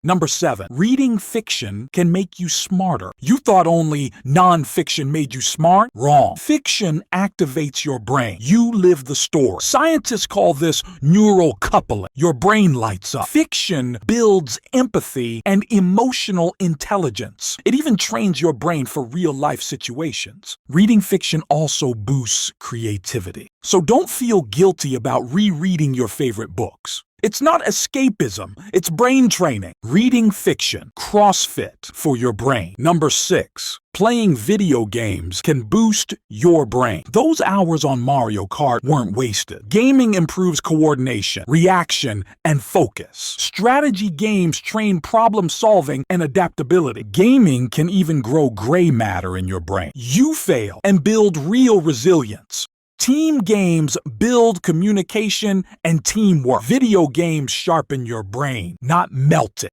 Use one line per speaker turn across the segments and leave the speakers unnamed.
Number 7, reading fiction can make you smarter. You thought only nonfiction made you smart? Wrong. Fiction activates your brain. You live the story. Scientists call this neural coupling. Your brain lights up. Fiction builds empathy and emotional intelligence. It even trains your brain for real-life situations. Reading fiction also boosts creativity. So don't feel guilty about rereading your favorite books. It's not escapism, it's brain training. Reading fiction, CrossFit for your brain. Number 6, playing video games can boost your brain. Those hours on Mario Kart weren't wasted. Gaming improves coordination, reaction, and focus. Strategy games train problem solving and adaptability. Gaming can even grow gray matter in your brain. You fail and build real resilience. Team games build communication and teamwork. Video games sharpen your brain, not melt it.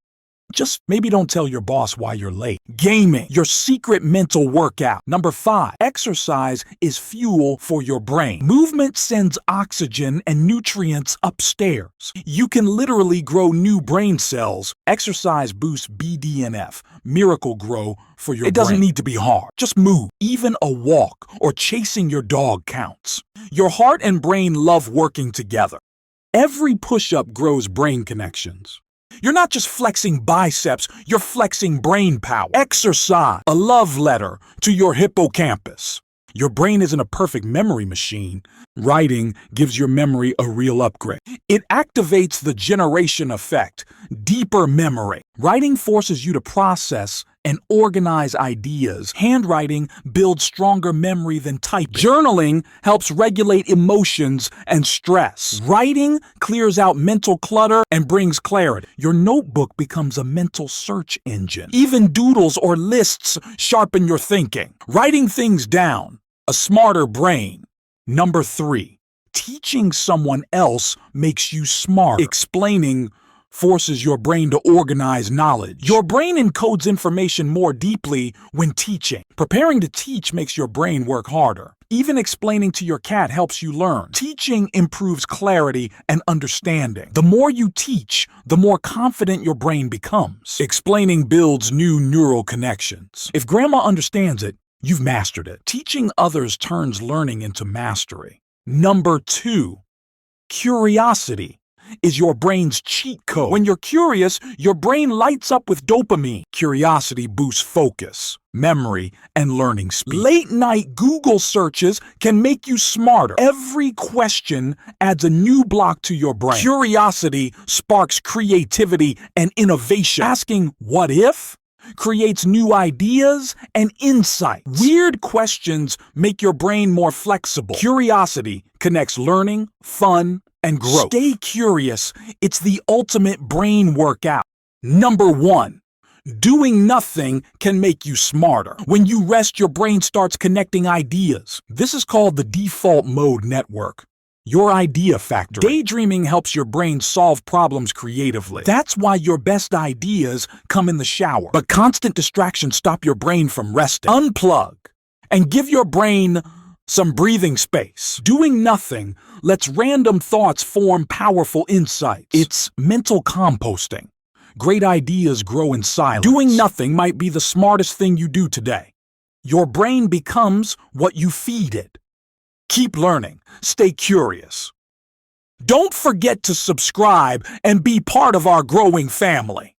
Just maybe don't tell your boss why you're late. Gaming, your secret mental workout. Number 5, exercise is fuel for your brain. Movement sends oxygen and nutrients upstairs. You can literally grow new brain cells. Exercise boosts BDNF, miracle grow for your brain. It doesn't need to be hard. Just move. Even a walk or chasing your dog counts. Your heart and brain love working together. Every push-up grows brain connections. You're not just flexing biceps, you're flexing brain power. Exercise, a love letter to your hippocampus. Your brain isn't a perfect memory machine. Writing gives your memory a real upgrade. It activates the generation effect, deeper memory. Writing forces you to process and organize ideas. Handwriting builds stronger memory than typing. Journaling helps regulate emotions and stress. Writing clears out mental clutter and brings clarity. Your notebook becomes a mental search engine. Even doodles or lists sharpen your thinking. Writing things down, a smarter brain. Number 3, teaching someone else makes you smart. Explaining forces your brain to organize knowledge. Your brain encodes information more deeply when teaching. Preparing to teach makes your brain work harder. Even explaining to your cat helps you learn. Teaching improves clarity and understanding. The more you teach, the more confident your brain becomes. Explaining builds new neural connections. If grandma understands it, you've mastered it. Teaching others turns learning into mastery. Number 2, curiosity is your brain's cheat code. When you're curious, your brain lights up with dopamine. Curiosity boosts focus, memory, and learning speed. Late-night Google searches can make you smarter. Every question adds a new block to your brain. Curiosity sparks creativity and innovation. Asking what if creates new ideas and insights. Weird questions make your brain more flexible. Curiosity connects learning, fun, and growth. Stay curious. It's the ultimate brain workout. Number 1, doing nothing can make you smarter. When you rest, your brain starts connecting ideas. This is called the default mode network. Your idea factory. Daydreaming helps your brain solve problems creatively. That's why your best ideas come in the shower. But constant distractions stop your brain from resting. Unplug and give your brain some breathing space. Doing nothing lets random thoughts form powerful insights. It's mental composting. Great ideas grow in silence. Doing nothing might be the smartest thing you do today. Your brain becomes what you feed it. Keep learning. Stay curious. Don't forget to subscribe and be part of our growing family.